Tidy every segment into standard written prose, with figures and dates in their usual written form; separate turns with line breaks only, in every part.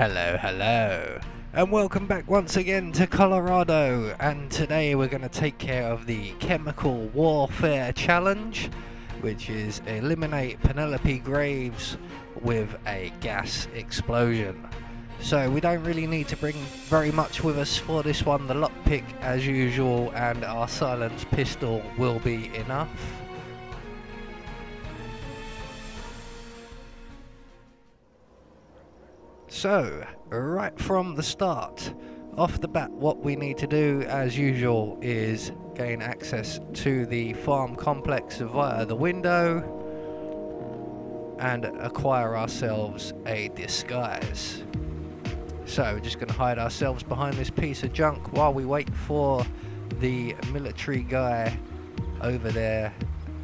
Hello, hello, and welcome back once again to Colorado, and today we're going to take care of the Chemical Warfare Challenge, which is eliminate Penelope Graves with a gas explosion. So we don't really need to bring very much with us for this one. The lockpick as usual and our silenced pistol will be enough. So, right from the start, off the bat, what we need to do, as usual, is gain access to the farm complex via the window and acquire ourselves a disguise. So, we're just going to hide ourselves behind this piece of junk while we wait for the military guy over there,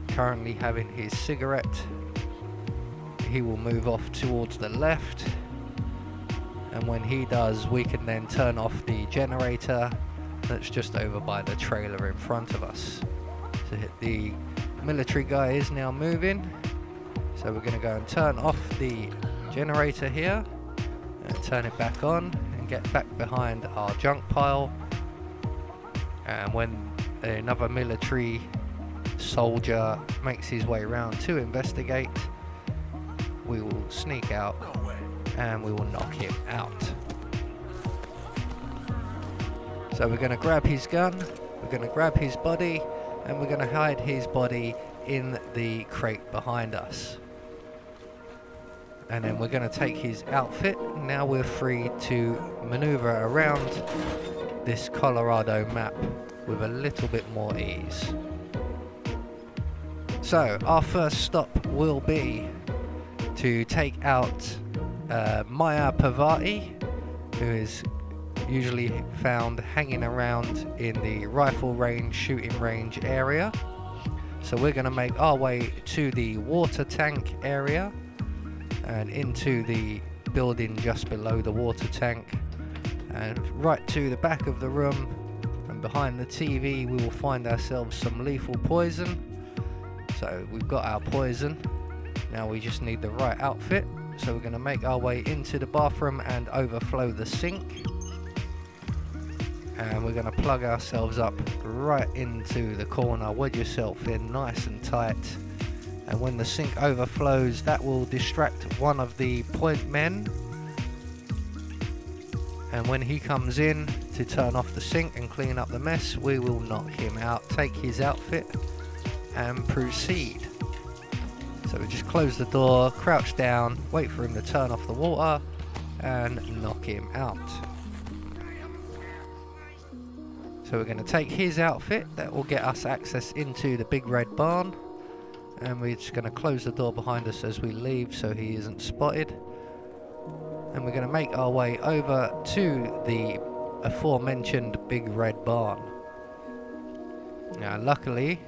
currently having his cigarette. He will move off towards the left. And when he does, we can then turn off the generator that's just over by the trailer in front of us. So the military guy is now moving. So we're going to go and turn off the generator here and turn it back on and get back behind our junk pile. And when another military soldier makes his way around to investigate, we will sneak out and we will knock him out. So we're going to grab his gun, we're going to grab his body, and we're going to hide his body in the crate behind us. And then we're going to take his outfit. Now we're free to maneuver around this Colorado map with a little bit more ease. So our first stop will be to take out Maya Pavati, who is usually found hanging around in the rifle range, shooting range area. So we're going to make our way to the water tank area and into the building just below the water tank, and right to the back of the room, and behind the TV we will find ourselves some lethal poison. So we've got our poison, now we just need the right outfit. So we're going to make our way into the bathroom and overflow the sink. And we're going to plug ourselves up right into the corner, wedge yourself in nice and tight. And when the sink overflows, that will distract one of the point men. And when he comes in to turn off the sink and clean up the mess, we will knock him out, take his outfit and proceed. So we just close the door, crouch down, wait for him to turn off the water, and knock him out. So we're going to take his outfit, that will get us access into the big red barn, and we're just going to close the door behind us as we leave so he isn't spotted. And we're going to make our way over to the aforementioned big red barn. Now luckily,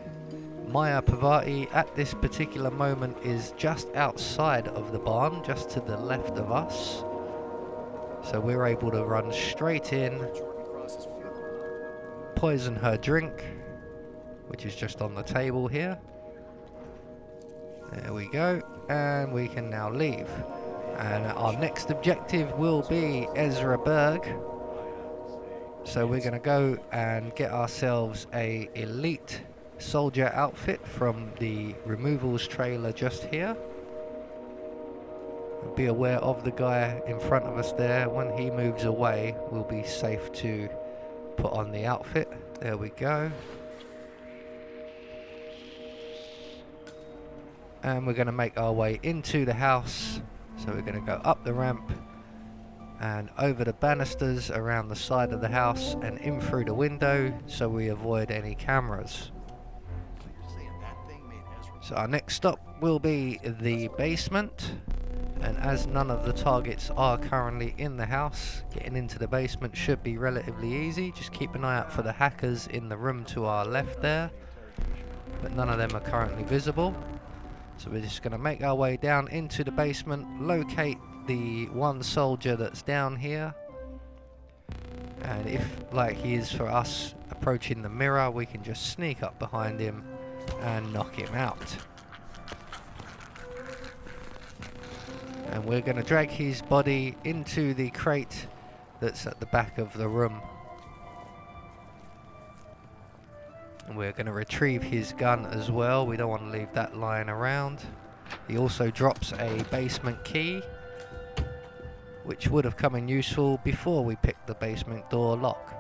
Maya Pavati at this particular moment is just outside of the barn, just to the left of us. So we're able to run straight in, poison her drink, which is just on the table here. There we go, and we can now leave. And our next objective will be Ezra Berg. So we're going to go and get ourselves a elite soldier outfit from the removals trailer just here. Be aware of the guy in front of us there. When he moves away, we'll be safe to put on the outfit. There we go. And we're going to make our way into the house. So we're going to go up the ramp and over the banisters around the side of the house and in through the window so we avoid any cameras. So our next stop will be the basement, and as none of the targets are currently in the house, getting into the basement should be relatively easy. Just keep an eye out for the hackers in the room to our left there, but none of them are currently visible. So we're just going to make our way down into the basement, locate the one soldier that's down here, and if, like he is for us, approaching the mirror, we can just sneak up behind him and knock him out. And we're going to drag his body into the crate that's at the back of the room. And we're going to retrieve his gun as well. We don't want to leave that lying around. He also drops a basement key, which would have come in useful before we picked the basement door lock.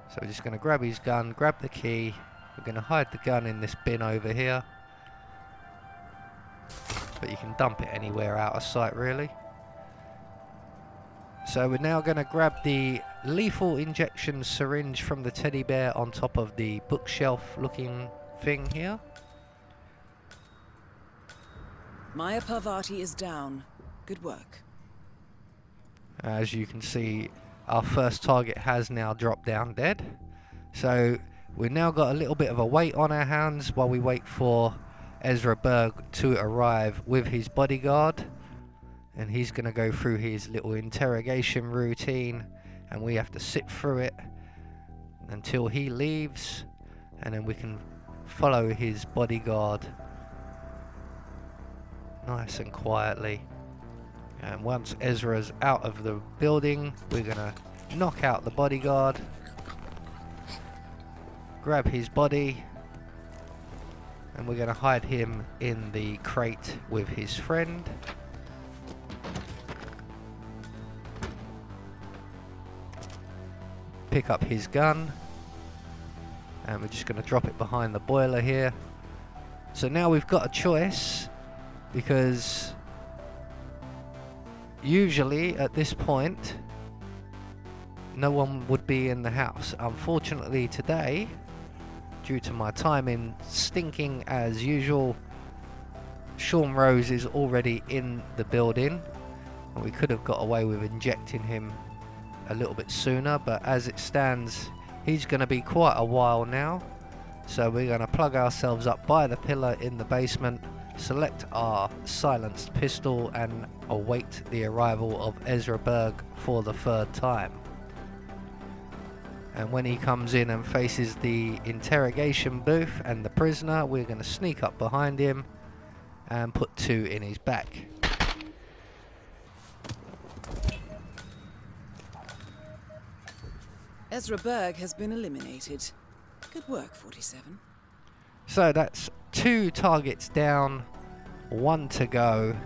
So we're just going to grab his gun, grab the key. We're going to hide the gun in this bin over here. But you can dump it anywhere out of sight, really. So we're now going to grab the lethal injection syringe from the teddy bear on top of the bookshelf looking thing here.
Maya Parvati is down. Good work.
As you can see, our first target has now dropped down dead. So we've now got a little bit of a wait on our hands while we wait for Ezra Berg to arrive with his bodyguard. And he's going to go through his little interrogation routine, and we have to sit through it until he leaves, and then we can follow his bodyguard nice and quietly. And once Ezra's out of the building, we're going to knock out the bodyguard, grab his body, and we're going to hide him in the crate with his friend. Pick up his gun, and we're just going to drop it behind the boiler here. So now we've got a choice, because usually at this point no one would be in the house. Unfortunately today, due to my timing stinking as usual, Sean Rose is already in the building, and we could have got away with injecting him a little bit sooner, but as it stands he's going to be quite a while now. So we're going to plug ourselves up by the pillar in the basement, select our silenced pistol, and await the arrival of Ezra Berg for the third time. And when he comes in and faces the interrogation booth and the prisoner, we're going to sneak up behind him and put 2 in his back.
Ezra Berg has been eliminated. Good work, 47.
So that's 2 targets down, 1 to go,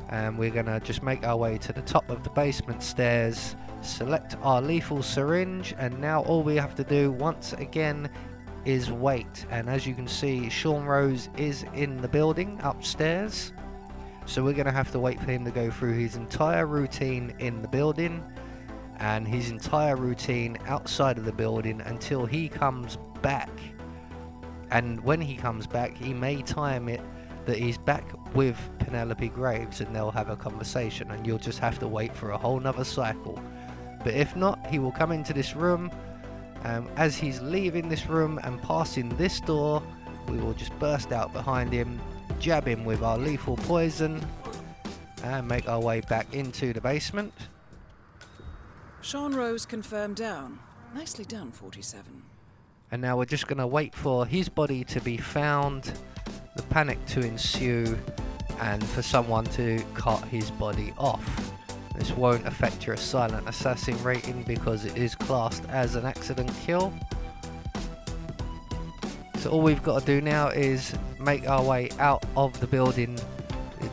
and we're going to just make our way to the top of the basement stairs, select our lethal syringe, and now all we have to do once again is wait. And as you can see, Sean Rose is in the building upstairs, so we're going to have to wait for him to go through his entire routine in the building and his entire routine outside of the building until he comes back. And when he comes back, he may time it that he's back with Penelope Graves, and they'll have a conversation, and you'll just have to wait for a whole nother cycle. But if not, he will come into this room. As he's leaving this room and passing this door, we will just burst out behind him, jab him with our lethal poison, and make our way back into the basement.
Sean Rose confirmed down. Nicely done, 47.
And now we're just going to wait for his body to be found, the panic to ensue, and for someone to cut his body off. This won't affect your silent assassin rating because it is classed as an accident kill. So all we've got to do now is make our way out of the building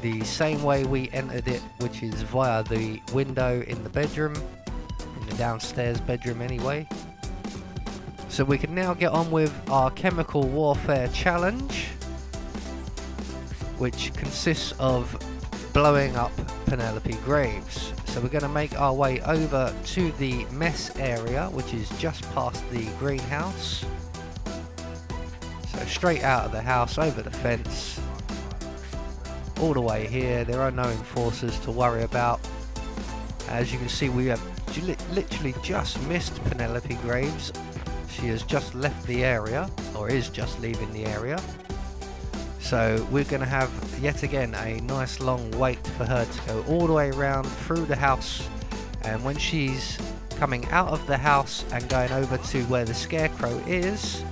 the same way we entered it, which is via the window in the bedroom, in the downstairs bedroom anyway. So we can now get on with our chemical warfare challenge, which consists of blowing up Penelope Graves. So we're going to make our way over to the mess area, which is just past the greenhouse. So straight out of the house, over the fence, all the way here. There are no enforcers to worry about. As you can see, we have literally just missed Penelope Graves. She has just left the area, or is just leaving the area. So we're going to have yet again a nice long wait for her to go all the way around through the house, and when she's coming out of the house and going over to where the scarecrow is,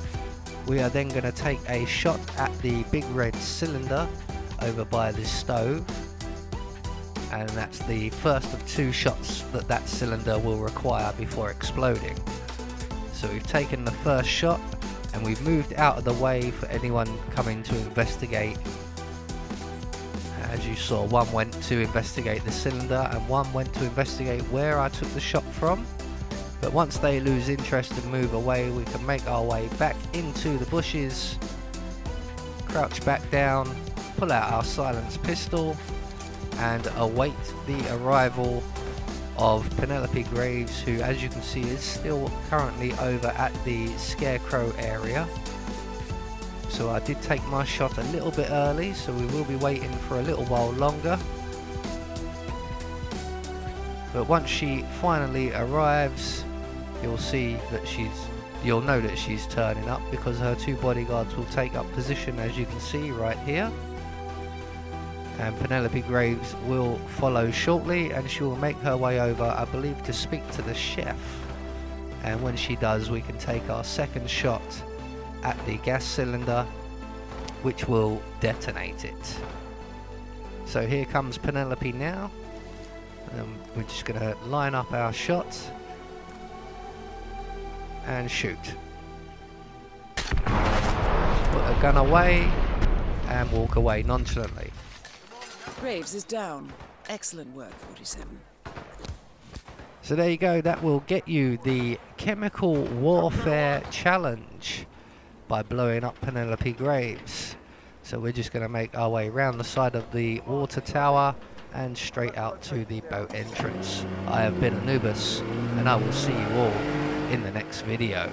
we are then going to take a shot at the big red cylinder over by the stove. and that's the first of 2 shots that that cylinder will require before exploding. So we've taken the first shot and we've moved out of the way for anyone coming to investigate. As you saw, one went to investigate the cylinder and one went to investigate where I took the shot from. But once they lose interest and move away, we can make our way back into the bushes, crouch back down, pull out our silenced pistol and await the arrival of Penelope Graves, who, as you can see, is still currently over at the Scarecrow area. So I did take my shot a little bit early, so we will be waiting for a little while longer. But once she finally arrives, you'll know that she's turning up, because her 2 bodyguards will take up position, as you can see right here. And Penelope Graves will follow shortly, and she will make her way over, I believe, to speak to the chef. And when she does, we can take our second shot at the gas cylinder, which will detonate it. So here comes Penelope now, and we're just going to line up our shots and shoot. Put a gun away and walk away nonchalantly.
Graves is down. Excellent work, 47.
So there you go, that will get you the Chemical Warfare Challenge by blowing up Penelope Graves. So we're just going to make our way around the side of the water tower and straight out to the boat entrance. I have been Anubis, and I will see you all in the next video.